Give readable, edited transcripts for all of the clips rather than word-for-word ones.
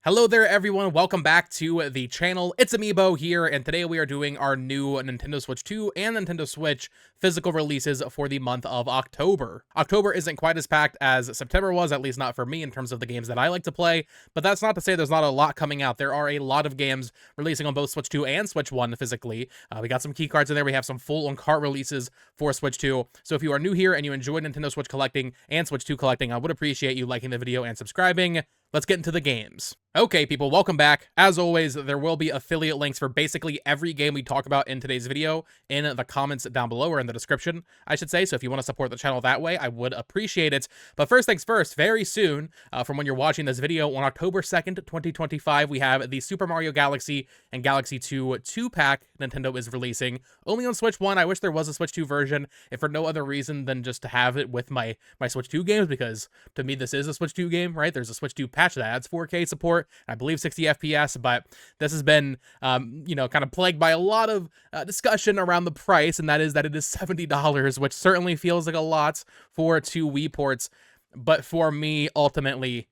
Hello there everyone, welcome back to the channel. It's-A-Mii here, and today we are doing our new Nintendo Switch 2 and Nintendo Switch physical releases for the month of October. October isn't quite as packed as September was, at least not for me in terms of the games that I like to play, but that's not to say there's not a lot coming out. There are a lot of games releasing on both Switch 2 and Switch 1 physically. We got some keycards in there, we have some full on-cart releases for Switch 2, so if you are new here and you enjoy Nintendo Switch collecting and Switch 2 collecting, I would appreciate you liking the video and subscribing. Let's get into the games. Okay, people, welcome back. As always, there will be affiliate links for basically every game we talk about in today's video in the comments down below, or in the description, I should say. So if you want to support the channel that way, I would appreciate it. But first things first, very soon, from when you're watching this video, on October 2nd, 2025, we have the Super Mario Galaxy and Galaxy 2 2-pack Nintendo is releasing. Only on Switch 1. I wish there was a Switch 2 version, if for no other reason than just to have it with my Switch 2 games, because to me, this is a Switch 2 game, right? There's a Switch 2 patch that adds 4K support, I believe 60 FPS, but this has been, kind of plagued by a lot of discussion around the price, and that is that it is $70, which certainly feels like a lot for two Wii ports, but for me, ultimately,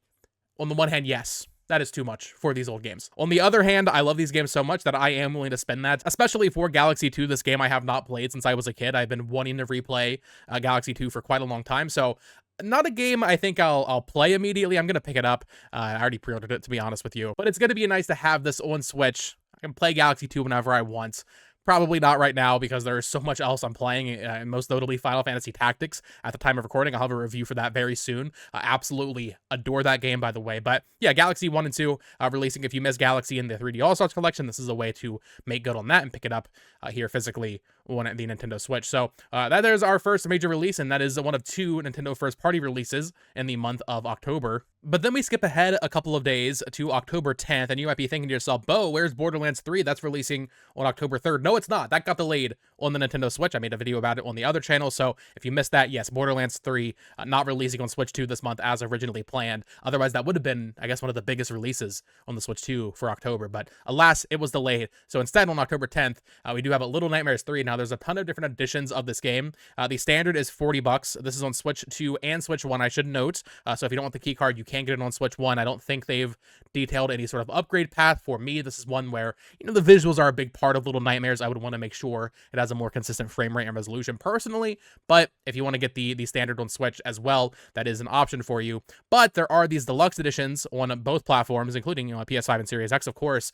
on the one hand, yes, that is too much for these old games. On the other hand, I love these games so much that I am willing to spend that, especially for Galaxy 2, this game I have not played since I was a kid. I've been wanting to replay Galaxy 2 for quite a long time, so not a game I think I'll play immediately. I'm going to pick it up. I already pre-ordered it, to be honest with you. But it's going to be nice to have this on Switch. I can play Galaxy 2 whenever I want. Probably not right now because there's so much else I'm playing, most notably Final Fantasy Tactics. At the time of recording, I'll have a review for that very soon. Absolutely adore that game, by the way. But yeah, Galaxy 1 and 2 releasing. If you miss Galaxy in the 3D All-Stars collection, this is a way to make good on that and pick it up here physically on the Nintendo Switch. So that is our first major release, and that is one of two Nintendo first-party releases in the month of October. But then we skip ahead a couple of days to October 10th, and you might be thinking to yourself, Bo, where's Borderlands 3? That's releasing on October 3rd. No, it's not. That got delayed on the Nintendo Switch. I made a video about it on the other channel, so if you missed that, yes, Borderlands 3 not releasing on Switch 2 this month as originally planned. Otherwise, that would have been, I guess, one of the biggest releases on the Switch 2 for October, but alas, it was delayed. So instead, on October 10th, we do have a Little Nightmares 3. Now, there's a ton of different editions of this game. The standard is $40. This is on Switch 2 and Switch 1, I should note. So if you don't want the key card, you can get it on Switch 1. I don't think they've detailed any sort of upgrade path for me. This is one where, the visuals are a big part of Little Nightmares. I would want to make sure it has a more consistent frame rate and resolution personally, but if you want to get the standard on Switch as well, that is an option for you. But there are these deluxe editions on both platforms, including PS5 and Series X, of course.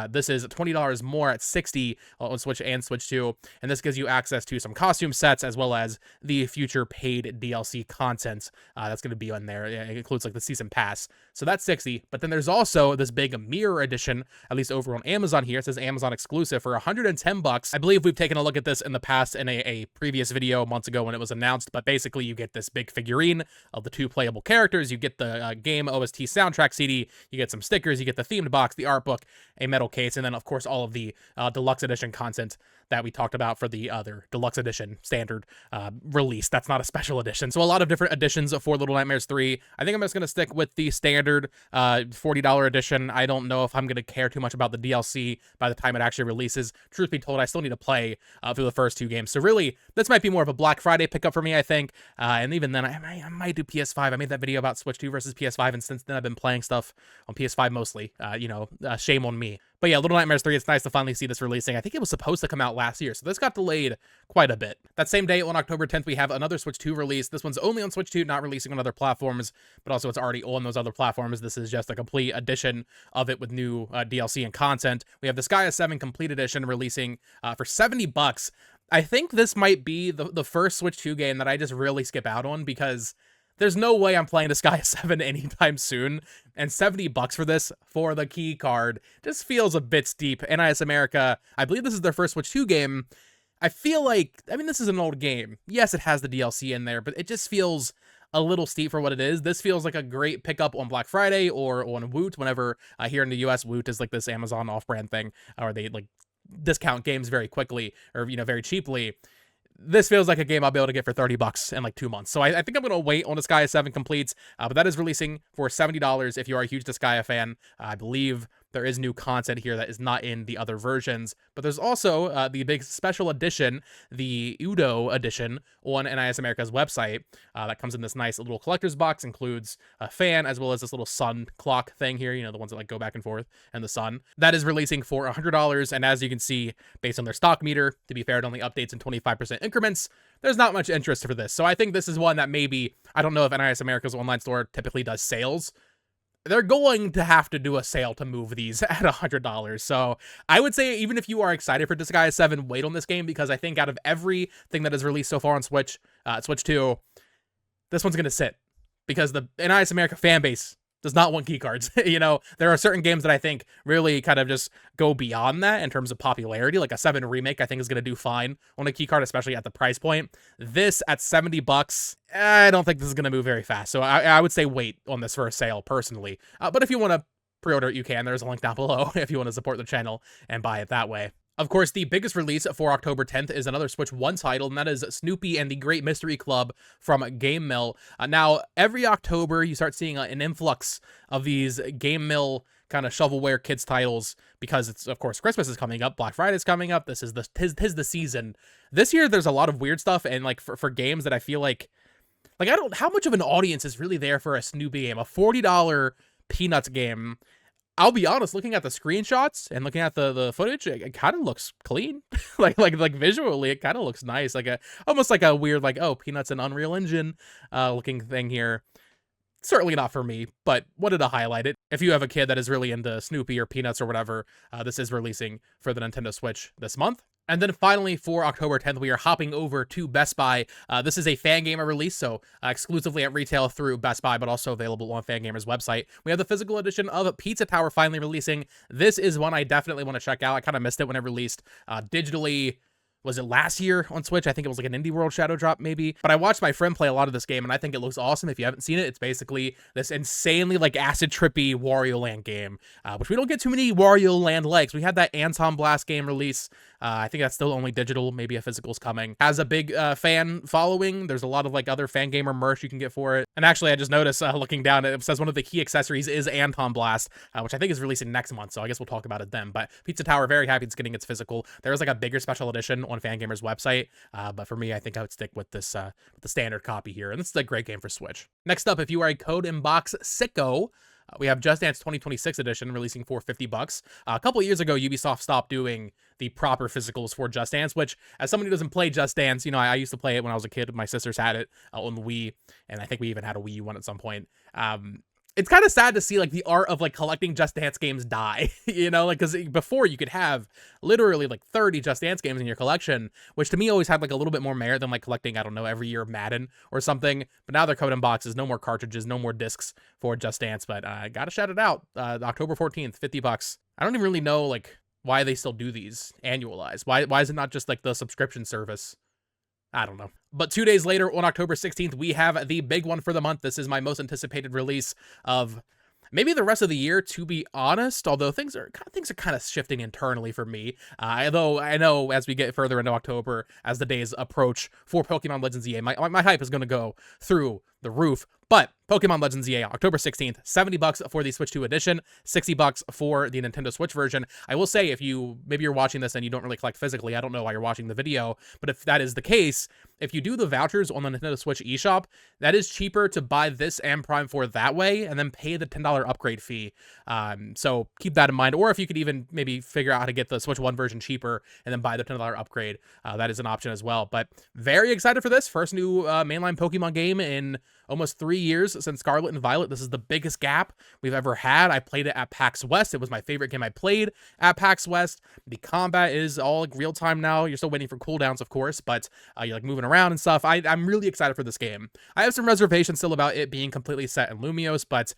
This is $20 more at $60 on Switch and Switch 2, and this gives you access to some costume sets as well as the future paid DLC content that's going to be on there. It includes like the season pass, so that's $60. But then there's also this big mirror edition, at least over on Amazon here. It says Amazon exclusive for $110. I believe we've taken a look at this in the past in a previous video months ago when it was announced, but basically you get this big figurine of the two playable characters, you get the game OST soundtrack CD, you get some stickers, you get the themed box, the art book, a metal case, and then of course all of the deluxe edition content that we talked about for the other deluxe edition standard release. That's not a special edition. So a lot of different editions for Little Nightmares 3. I think I'm just going to stick with the standard $40 edition. I don't know if I'm going to care too much about the DLC by the time it actually releases. Truth be told, I still need to play through the first two games. So really, this might be more of a Black Friday pickup for me, I think. And even then, I might do PS5. I made that video about Switch 2 versus PS5, and since then I've been playing stuff on PS5 mostly. Shame on me. But yeah, Little Nightmares 3, it's nice to finally see this releasing. I think it was supposed to come out last year, so this got delayed quite a bit. That same day, on October 10th, we have another Switch 2 release. This one's only on Switch 2, not releasing on other platforms, but also it's already on those other platforms. This is just a complete edition of it with new DLC and content. We have the Disgaea 7 Complete Edition releasing for $70. I think this might be the first Switch 2 game that I just really skip out on, because there's no way I'm playing Disgaea 7 anytime soon, and $70 for this, for the key card, just feels a bit steep. NIS America, I believe this is their first Switch 2 game. I feel like, this is an old game. Yes, it has the DLC in there, but it just feels a little steep for what it is. This feels like a great pickup on Black Friday or on Woot, whenever here in the US, Woot is like this Amazon off-brand thing, or they like discount games very quickly, or very cheaply. This feels like a game I'll be able to get for $30 in like 2 months. So I think I'm going to wait on Disgaea 7 Completes, but that is releasing for $70 if you are a huge Disgaea fan. I believe there is new content here that is not in the other versions. But there's also the big special edition, the Udo edition, on NIS America's website that comes in this nice little collector's box, includes a fan as well as this little sun clock thing here, you know, the ones that like go back and forth and the sun. That is releasing for $100, and as you can see, based on their stock meter, to be fair, it only updates in 25% increments. There's not much interest for this, so I think this is one that maybe, I don't know if NIS America's online store typically does sales. They're going to have to do a sale to move these at $100. So I would say, even if you are excited for Disgaea 7, wait on this game, because I think out of everything that is released so far on Switch, Switch 2, this one's going to sit, because the NIS America fan base does not want keycards. You know, there are certain games that I think really kind of just go beyond that in terms of popularity. Like a 7 Remake, I think is going to do fine on a keycard, especially at the price point. This at $70, I don't think this is going to move very fast. So I would say wait on this for a sale, personally. But if you want to pre-order it, you can. There's a link down below if you want to support the channel and buy it that way. Of course, the biggest release for October 10th is another Switch 1 title, and that is Snoopy and the Great Mystery Club from Game Mill. Now, every October, you start seeing an influx of these Game Mill kind of shovelware kids titles, because it's, of course, Christmas is coming up, Black Friday is coming up, tis the season. This year, there's a lot of weird stuff, and like for games that I feel like how much of an audience is really there for a Snoopy game, a $40 Peanuts game? I'll be honest, looking at the screenshots and looking at the footage, it kind of looks clean. like visually, it kind of looks nice. Almost like a weird, like, oh, Peanuts and Unreal Engine looking thing here. Certainly not for me, but wanted to highlight it. If you have a kid that is really into Snoopy or Peanuts or whatever, this is releasing for the Nintendo Switch this month. And then finally, for October 10th, we are hopping over to Best Buy. This is a Fangamer release, so exclusively at retail through Best Buy, but also available on Fangamer's website. We have the physical edition of Pizza Tower finally releasing. This is one I definitely want to check out. I kind of missed it when it released digitally. Was it last year on Switch? I think it was like an Indie World Shadow Drop, maybe. But I watched my friend play a lot of this game, and I think it looks awesome. If you haven't seen it, it's basically this insanely, like, acid-trippy Wario Land game, which we don't get too many Wario Land likes. We had that Anton Blast game release. I think that's still only digital. Maybe a physical's coming. Has a big fan following. There's a lot of, like, other Fangamer merch you can get for it. And actually, I just noticed, looking down, it says one of the key accessories is Anton Blast, which I think is releasing next month, so I guess we'll talk about it then. But Pizza Tower, very happy it's getting its physical. There is, like, a bigger special edition on Fangamer's website, but for me, I think I would stick with this, with the standard copy here, and this is a great game for Switch. Next up, if you are a Code and Box sicko, we have Just Dance 2026 edition releasing for $50. A couple of years ago, Ubisoft stopped doing the proper physicals for Just Dance, which, as someone who doesn't play Just Dance, you know, I used to play it when I was a kid. My sisters had it on the Wii, and I think we even had a Wii U one at some point. It's kind of sad to see, like, the art of, like, collecting Just Dance games die, you know, like, because before you could have literally, like, 30 Just Dance games in your collection, which to me always had, like, a little bit more merit than, like, collecting, I don't know, every year of Madden or something. But now they're Code in boxes, no more cartridges, no more discs for Just Dance, but I gotta shout it out. October 14th, $50. I don't even really know, like, why they still do these annualized. Why is it not just, like, the subscription service? I don't know. But 2 days later, on October 16th, we have the big one for the month. This is my most anticipated release of maybe the rest of the year, to be honest, although things are kind of shifting internally for me. Although I know as we get further into October, as the days approach for Pokemon Legends EA, my hype is going to go through the roof. But Pokemon Legends EA, October 16th, $70 for the Switch 2 edition, $60 for the Nintendo Switch version. I will say, if maybe you're watching this and you don't really collect physically, I don't know why you're watching the video, but if that is the case, if you do the vouchers on the Nintendo Switch eShop, that is cheaper to buy this and Prime 4 that way, and then pay the $10 upgrade fee. So keep that in mind. Or if you could even maybe figure out how to get the Switch 1 version cheaper and then buy the $10 upgrade, that is an option as well. But very excited for this. First new mainline Pokemon game in almost 3 years since Scarlet and Violet. This is the biggest gap we've ever had. I played it at PAX West. It was my favorite game I played at PAX West. The combat is all like real time now. You're still waiting for cooldowns, of course, but you're like moving around and stuff. I'm really excited for this game. I have some reservations still about it being completely set in Lumiose, but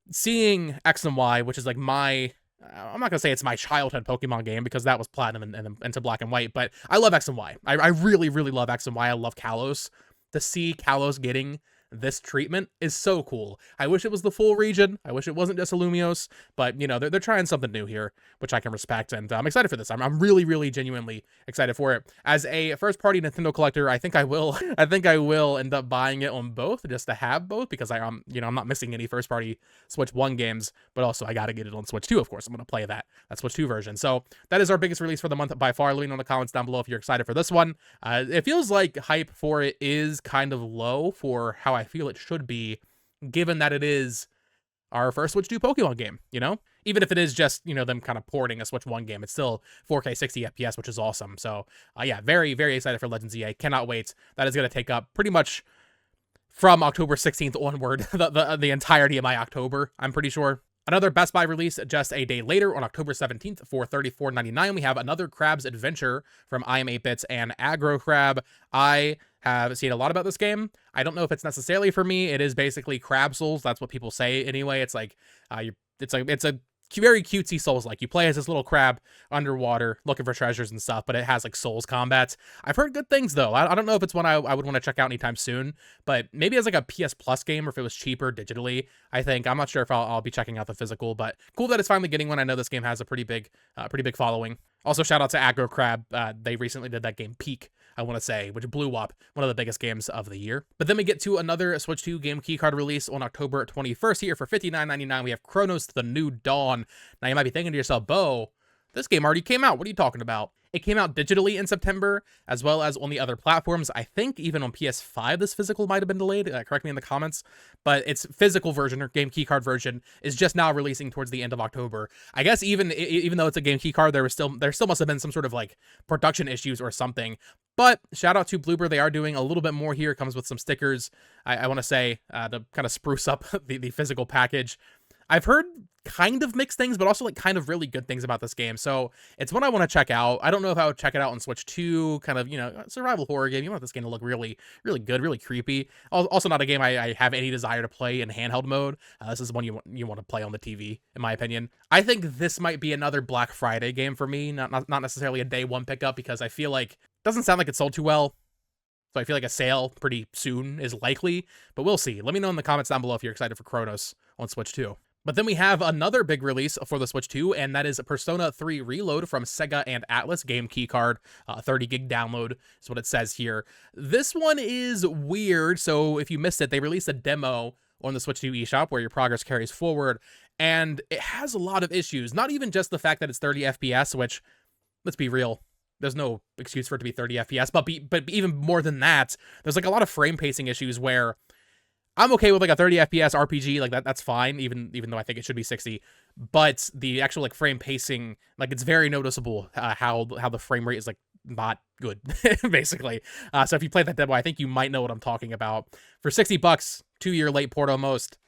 seeing X and Y, which is like I'm not going to say it's my childhood Pokemon game, because that was Platinum and into Black and White, but I love X and Y. I really, really love X and Y. I love Kalos. To see Kalos getting this treatment is so cool. I wish it was the full region. I wish it wasn't just Illumios, but you know, they're trying something new here, which I can respect, and I'm excited for this. I'm really, really genuinely excited for it. As a first-party Nintendo collector, I think I will end up buying it on both, just to have both, because I'm not missing any first-party Switch 1 games, but also I gotta get it on Switch 2, of course. I'm gonna play that Switch 2 version. So that is our biggest release for the month by far. Let me know in the comments down below if you're excited for this one. It feels like hype for it is kind of low for how I feel it should be, given that it is our first Switch 2 Pokemon game, you know? Even if it is just, you know, them kind of porting a Switch 1 game, it's still 4K 60 FPS, which is awesome. So, yeah, very, very excited for Legends EA. Cannot wait. That is going to take up pretty much from October 16th onward, the entirety of my October, I'm pretty sure. Another Best Buy release just a day later on October 17th for $34.99. We have another Crab's Adventure from I Am 8-Bits and Aggro Crab. I have seen a lot about this game. I don't know if it's necessarily for me. It is basically Crab Souls. That's what people say anyway. It's like, it's a very cutesy Souls-like. You play as this little crab underwater looking for treasures and stuff, but it has like Souls combats. I've heard good things though. I don't know if it's one I would want to check out anytime soon, but maybe as like a PS Plus game, or if it was cheaper digitally, I think. I'm not sure if I'll be checking out the physical, but cool that it's finally getting one. I know this game has a pretty big following. Also, shout out to Aggro Crab. They recently did that game Peak, I want to say, which blew up, one of the biggest games of the year. But then we get to another Switch 2 game keycard release on October 21st here for $59.99. We have Cronos: The New Dawn. Now you might be thinking to yourself, Bo, this game already came out. What are you talking about? It came out digitally in September, as well as on the other platforms. I think even on PS5, this physical might have been delayed. Correct me in the comments. But its physical version, or game keycard version, is just now releasing towards the end of October. I guess even though it's a game keycard, there still must have been some sort of like production issues or something. But shout out to Bloober. They are doing a little bit more here. It comes with some stickers, I want to say, to kind of spruce up the physical package. I've heard kind of mixed things, but also like kind of really good things about this game. So it's one I want to check out. I don't know if I would check it out on Switch 2, kind of, you know, survival horror game. You want this game to look really, really good, really creepy. Also not a game I have any desire to play in handheld mode. This is one you want to play on the TV, in my opinion. I think this might be another Black Friday game for me, not necessarily a day one pickup, because I feel like it doesn't sound like it sold too well. So I feel like a sale pretty soon is likely, but we'll see. Let me know in the comments down below if you're excited for Cronos on Switch 2. But then we have another big release for the Switch 2, and that is Persona 3 Reload from Sega and Atlas. Game keycard, 30 gig download is what it says here. This one is weird, so if you missed it, they released a demo on the Switch 2 eShop where your progress carries forward, and it has a lot of issues. Not even just the fact that it's 30 FPS, which, let's be real, there's no excuse for it to be 30 FPS, but even more than that, there's like a lot of frame pacing issues where I'm okay with like a 30 FPS RPG, like that's fine, even though I think it should be 60. But the actual like frame pacing, like it's very noticeable how the frame rate is like not good, basically. So if you play that demo, I think you might know what I'm talking about. For $60, 2-year late port almost.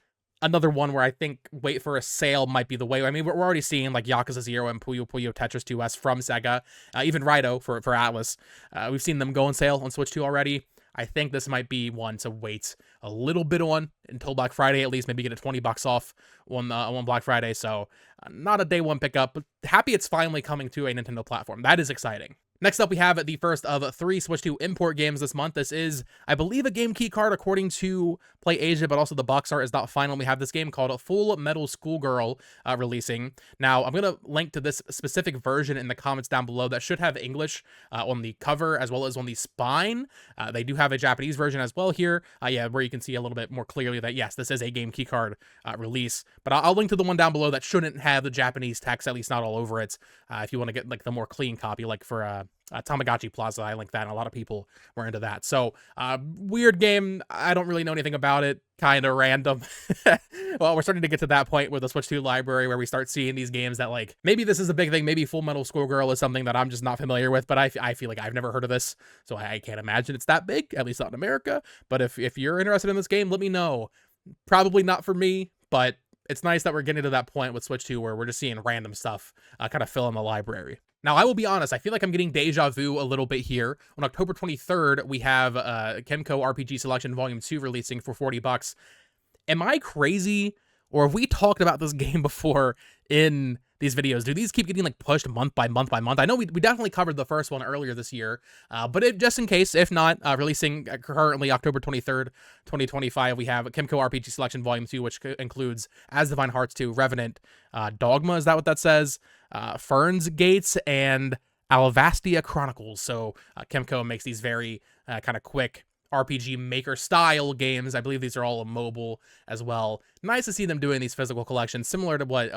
Another one where I think wait for a sale might be the way. I mean, we're already seeing like Yakuza 0 and Puyo Puyo Tetris 2S from Sega, even Raito for Atlas. We've seen them go on sale on Switch 2 already. I think this might be one to wait a little bit on until Black Friday, at least maybe get it $20 off on Black Friday. So not a day one pickup, but happy it's finally coming to a Nintendo platform. That is exciting. Next up, we have the first of 3 Switch 2 import games this month. This is, I believe, a game key card according to Play Asia, but also the box art is not final. We have this game called Full Metal Schoolgirl releasing. Now, I'm going to link to this specific version in the comments down below that should have English on the cover as well as on the spine. They do have a Japanese version as well here, where you can see a little bit more clearly that, yes, this is a game key card release. But I'll link to the one down below that shouldn't have the Japanese text, at least not all over it, if you want to get like the more clean copy, like for Tamagotchi Plaza. I linked that, and a lot of people were into that. So, weird game. I don't really know anything about it. Kind of random. Well, we're starting to get to that point with the Switch 2 library where we start seeing these games that, like, maybe this is a big thing. Maybe Full Metal Schoolgirl is something that I'm just not familiar with, but I feel like I've never heard of this, so I can't imagine it's that big, at least not in America. But if you're interested in this game, let me know. Probably not for me, but it's nice that we're getting to that point with Switch 2 where we're just seeing random stuff kind of fill in the library. Now, I will be honest, I feel like I'm getting deja vu a little bit here. On October 23rd, we have Kemco RPG Selection Volume 2 releasing for $40. Am I crazy, or have we talked about this game before in these videos, do these keep getting like pushed month by month by month? I know we definitely covered the first one earlier this year, but just in case, if not, releasing currently October 23rd, 2025, we have Kemco RPG Selection Volume 2, which includes As Divine Hearts 2, Revenant, Dogma, is that what that says? Ferns Gates, and Alvastia Chronicles. So Kemco makes these very kind of quick RPG Maker style games. I believe these are all mobile as well. Nice to see them doing these physical collections, similar to what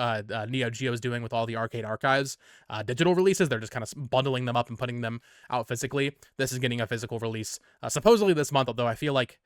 Neo Geo is doing with all the arcade archives. Digital releases, they're just kind of bundling them up and putting them out physically. This is getting a physical release supposedly this month, although I feel like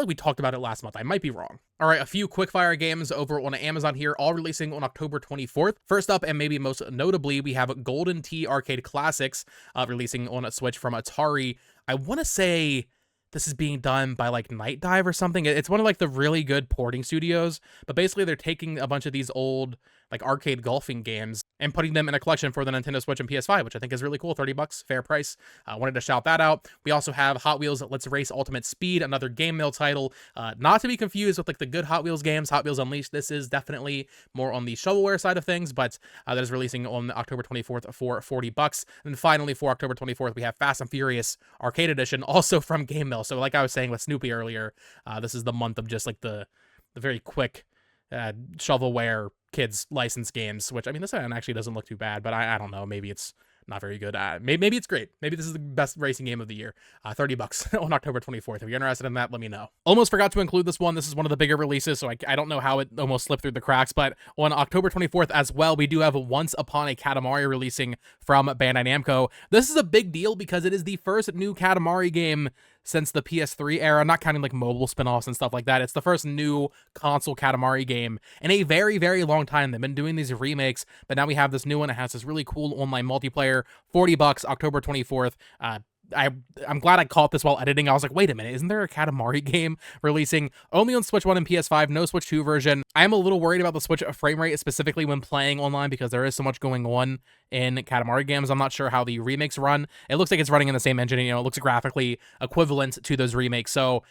we talked about it last month. I might be wrong. All right, a few quickfire games over on Amazon here, all releasing on October 24th. First up, and maybe most notably, we have Golden Tee Arcade Classics releasing on a Switch from Atari. I want to say this is being done by like Night Dive or something. It's one of like the really good porting studios, but basically they're taking a bunch of these old like arcade golfing games and putting them in a collection for the Nintendo Switch and PS5, which I think is really cool. $30, fair price. I wanted to shout that out. We also have Hot Wheels Let's Race Ultimate Speed, another game mail title. Not to be confused with like the good Hot Wheels games, Hot Wheels Unleashed. This is definitely more on the shovelware side of things, but that is releasing on October 24th for $40. And finally, for October 24th, we have Fast and Furious Arcade Edition, also from Game Mill. So like I was saying with Snoopy earlier, this is the month of just like the very quick shovelware kids licensed games, which I mean, this one actually doesn't look too bad, but I don't know, maybe it's not very good. Maybe it's great. Maybe this is the best racing game of the year. $30 on October 24th. If you're interested in that, let me know. Almost forgot to include this one. This is one of the bigger releases, so I don't know how it almost slipped through the cracks, but on October 24th as well, we do have Once Upon a Katamari releasing from Bandai Namco. This is a big deal because it is the first new Katamari game since the PS3 era, not counting like mobile spin-offs and stuff like that. It's the first new console Katamari game in a very, very long time. They've been doing these remakes, but now we have this new one. It has this really cool online multiplayer. $40, October 24th. I'm glad I caught this while editing. I was like, wait a minute, isn't there a Katamari game releasing only on Switch 1 and PS5, no Switch 2 version? I am a little worried about the Switch frame rate, specifically when playing online, because there is so much going on in Katamari games. I'm not sure how the remakes run. It looks like it's running in the same engine, and, it looks graphically equivalent to those remakes, so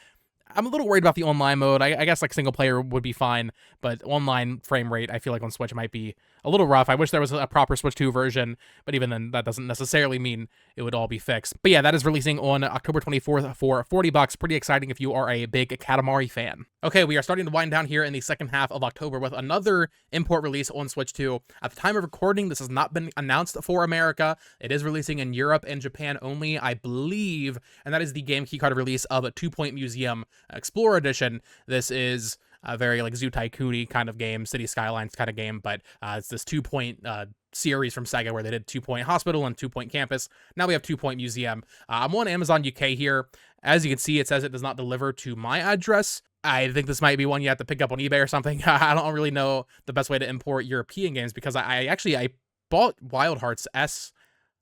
I'm a little worried about the online mode. I guess like single player would be fine, but online frame rate, I feel like on Switch might be a little rough. I wish there was a proper Switch 2 version, but even then, that doesn't necessarily mean it would all be fixed. But yeah, that is releasing on October 24th for $40. Pretty exciting if you are a big Katamari fan. Okay, we are starting to wind down here in the second half of October with another import release on Switch 2. At the time of recording, this has not been announced for America. It is releasing in Europe and Japan only, I believe, and that is the game keycard release of a 2 Point Museum Explorer Edition. This is a very like Zoo Tycoon kind of game, City Skylines kind of game, but it's this 2 Point series from Sega where they did 2 Point Hospital and 2 Point Campus. Now we have 2 Point Museum. I'm on Amazon UK here. As you can see, it says it does not deliver to my address. I think this might be one you have to pick up on eBay or something. I don't really know the best way to import European games because I bought Wild Hearts S,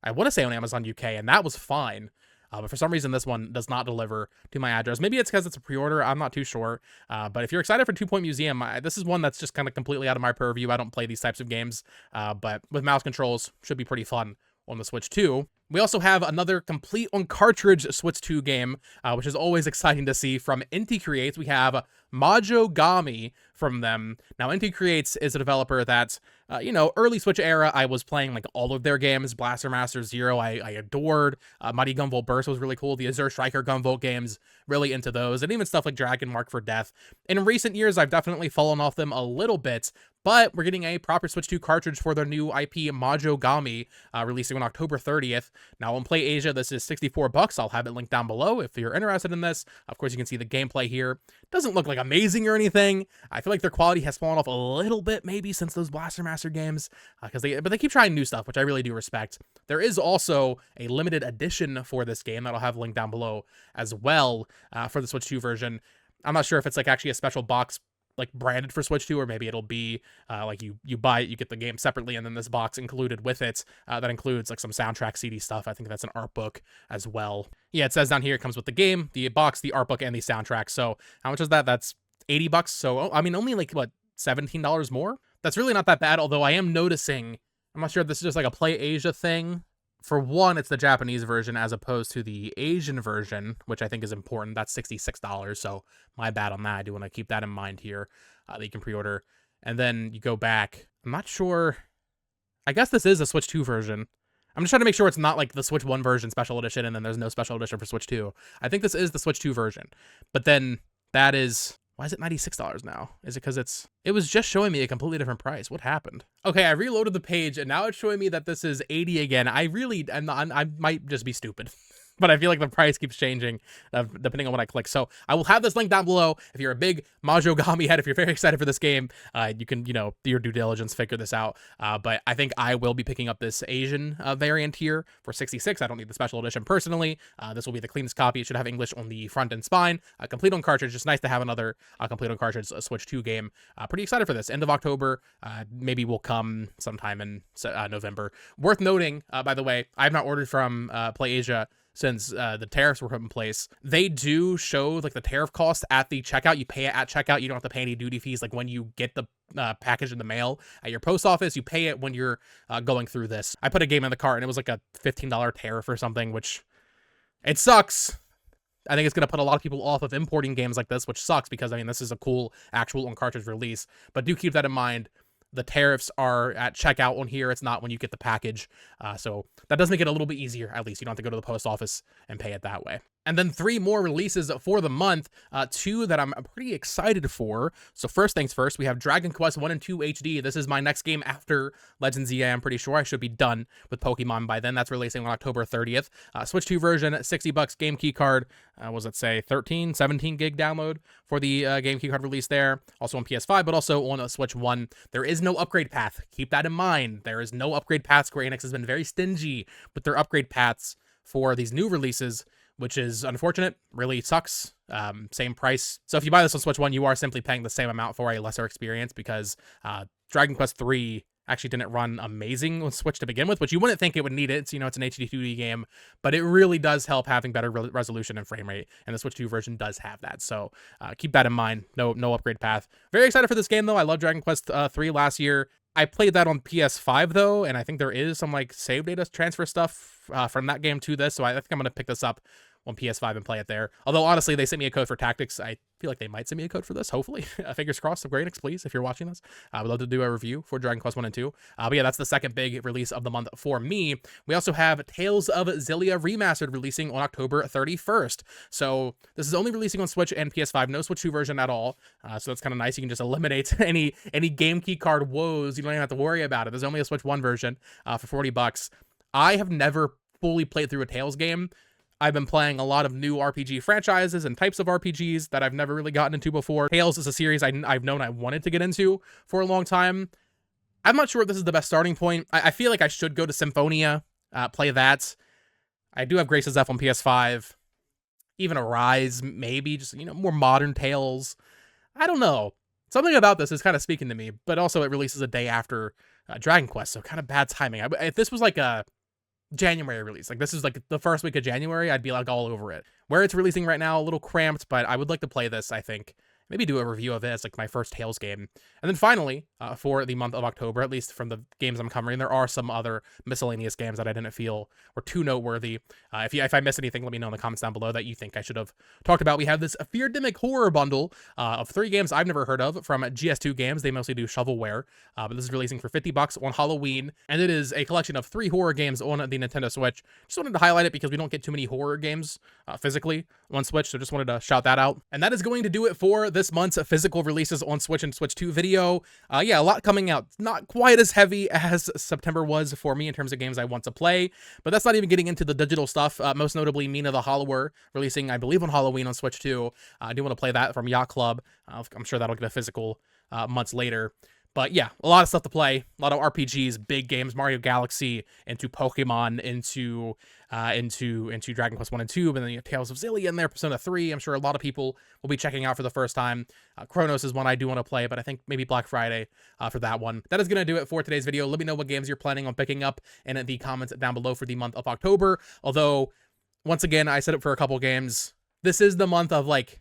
I want to say on Amazon UK, and that was fine. But for some reason, this one does not deliver to my address. Maybe it's because it's a pre-order. I'm not too sure. But if you're excited for 2 Point Museum, this is one that's just kind of completely out of my purview. I don't play these types of games. But with mouse controls, should be pretty fun on the Switch 2. We also have another complete on cartridge Switch 2 game, which is always exciting to see from Inti Creates. We have Majogami from them. Now, Inti Creates is a developer that, early Switch era, I was playing like all of their games. Blaster Master Zero, I adored. Mighty Gunvolt Burst was really cool. The Azure Striker Gunvolt games, really into those. And even stuff like Dragon Mark for Death. In recent years, I've definitely fallen off them a little bit, but we're getting a proper Switch 2 cartridge for their new IP, Majogami, releasing on October 30th. Now, on Play Asia, this is $64. I'll have it linked down below if you're interested in this. Of course, you can see the gameplay here. Doesn't look like amazing or anything. I feel like their quality has fallen off a little bit, maybe, since those Blaster Master games, but they keep trying new stuff, which I really do respect. There is also a limited edition for this game that I'll have linked down below as well for the Switch 2 version. I'm not sure if it's like actually a special box like branded for Switch 2, or maybe it'll be like you buy it, you get the game separately, and then this box included with it that includes like some soundtrack CD stuff. I think that's an art book as well. Yeah, it says down here it comes with the game, the box, the art book, and the soundtrack. So how much is that? That's $80. So I mean, only like what, $17 more? That's really not that bad. Although I am noticing, I'm not sure if this is just like a Play Asia thing. For one, it's the Japanese version as opposed to the Asian version, which I think is important. That's $66, so my bad on that. I do want to keep that in mind here, that you can pre-order. And then you go back. I'm not sure I guess this is a Switch 2 version. I'm just trying to make sure it's not like the Switch 1 version special edition and then there's no special edition for Switch 2. I think this is the Switch 2 version. But then that is... Why is it $96 now? Is it because it was just showing me a completely different price? What happened? Okay, I reloaded the page and now it's showing me that this is 80 again. I might just be stupid. But I feel like the price keeps changing depending on what I click. So I will have this link down below. If you're a big Majogami head, if you're very excited for this game, you can, do your due diligence, figure this out. But I think I will be picking up this Asian variant here for 66. I don't need the special edition personally. This will be the cleanest copy. It should have English on the front and spine. Complete on cartridge. Just nice to have another complete on cartridge Switch 2 game. Pretty excited for this. End of October. Maybe will come sometime in November. Worth noting, by the way, I have not ordered from PlayAsia since the tariffs were put in place. They do show like the tariff cost at the checkout. You pay it at checkout. You don't have to pay any duty fees. Like when you get the package in the mail at your post office, you pay it when you're going through this. I put a game in the cart and it was like a $15 tariff or something, which it sucks. I think it's going to put a lot of people off of importing games like this, which sucks because, I mean, this is a cool actual on-cartridge release. But do keep that in mind. The tariffs are at checkout on here. It's not when you get the package. So that does make it a little bit easier, at least. You don't have to go to the post office and pay it that way. And then 3 more releases for the month, 2 that I'm pretty excited for. So first things first, we have Dragon Quest 1 and 2 HD. This is my next game after Legends EA. I'm pretty sure I should be done with Pokemon by then. That's releasing on October 30th. Switch 2 version, $60 game key card. Was it say 13, 17 gig download for the game key card release there. Also on PS5, but also on a Switch 1. There is no upgrade path. Keep that in mind. There is no upgrade path. Square Enix has been very stingy with their upgrade paths for these new releases, which is unfortunate, really sucks. Same price. So if you buy this on Switch 1, you are simply paying the same amount for a lesser experience because Dragon Quest 3 actually didn't run amazing on Switch to begin with, which you wouldn't think it would need it. It's, it's an HD 2D game, but it really does help having better resolution and frame rate, and the Switch 2 version does have that. So keep that in mind. No upgrade path. Very excited for this game, though. I love Dragon Quest 3 last year. I played that on PS5, though, and I think there is some, like, save data transfer stuff from that game to this, so I think I'm going to pick this up on PS5 and play it there. Although, honestly, they sent me a code for Tactics. I feel like they might send me a code for this, hopefully. Fingers crossed. So Square Enix, please, if you're watching this. I would love to do a review for Dragon Quest 1 and 2. But yeah, that's the second big release of the month for me. We also have Tales of Xillia Remastered releasing on October 31st. So this is only releasing on Switch and PS5. No Switch 2 version at all. So that's kind of nice. You can just eliminate any game key card woes. You don't even have to worry about it. There's only a Switch 1 version for $40. I have never fully played through a Tales game. I've been playing a lot of new RPG franchises and types of RPGs that I've never really gotten into before. Tales is a series I've known I wanted to get into for a long time. I'm not sure if this is the best starting point. I feel like I should go to Symphonia, play that. I do have Grace's F on PS5. Even Arise, maybe. Just, more modern Tales. I don't know. Something about this is kind of speaking to me, but also it releases a day after Dragon Quest, so kind of bad timing. If this was like a January release, like this is like the first week of January, I'd be like all over it. Where it's releasing right now, a little cramped, but I would like to play this. I think maybe do a review of it as like my first Tales game. And then finally, for the month of October, at least from the games I'm covering, there are some other miscellaneous games that I didn't feel were too noteworthy. If I miss anything, let me know in the comments down below that you think I should have talked about. We have this Feardemic horror bundle of 3 games I've never heard of from GS2 Games. They mostly do shovelware, but this is releasing for $50 on Halloween, and it is a collection of 3 horror games on the Nintendo Switch. Just wanted to highlight it because we don't get too many horror games physically on Switch, so just wanted to shout that out. And that is going to do it for this month's physical releases on Switch and Switch 2 video. Yeah, a lot coming out. Not quite as heavy as September was for me in terms of games I want to play, but that's not even getting into the digital stuff. Most notably, Mina the Hollower, releasing, I believe, on Halloween on Switch 2. I do want to play that from Yacht Club. I'm sure that'll get a physical months later. But yeah, a lot of stuff to play, a lot of RPGs, big games, Mario Galaxy, into Pokemon, into Dragon Quest 1 and 2, but then you have Tales of Xillia in there, Persona 3. I'm sure a lot of people will be checking out for the first time. Cronos is one I do want to play, but I think maybe Black Friday for that one. That is going to do it for today's video. Let me know what games you're planning on picking up in the comments down below for the month of October. Although, once again, I set up for a couple games. This is the month of, like,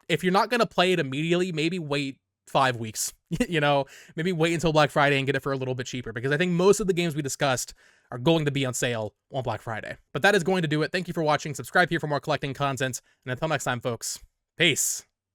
if you're not going to play it immediately, maybe wait 5 weeks, maybe wait until Black Friday and get it for a little bit cheaper, because I think most of the games we discussed are going to be on sale on Black Friday. But that is going to do it. Thank you for watching. Subscribe here for more collecting content. And until next time, folks, peace.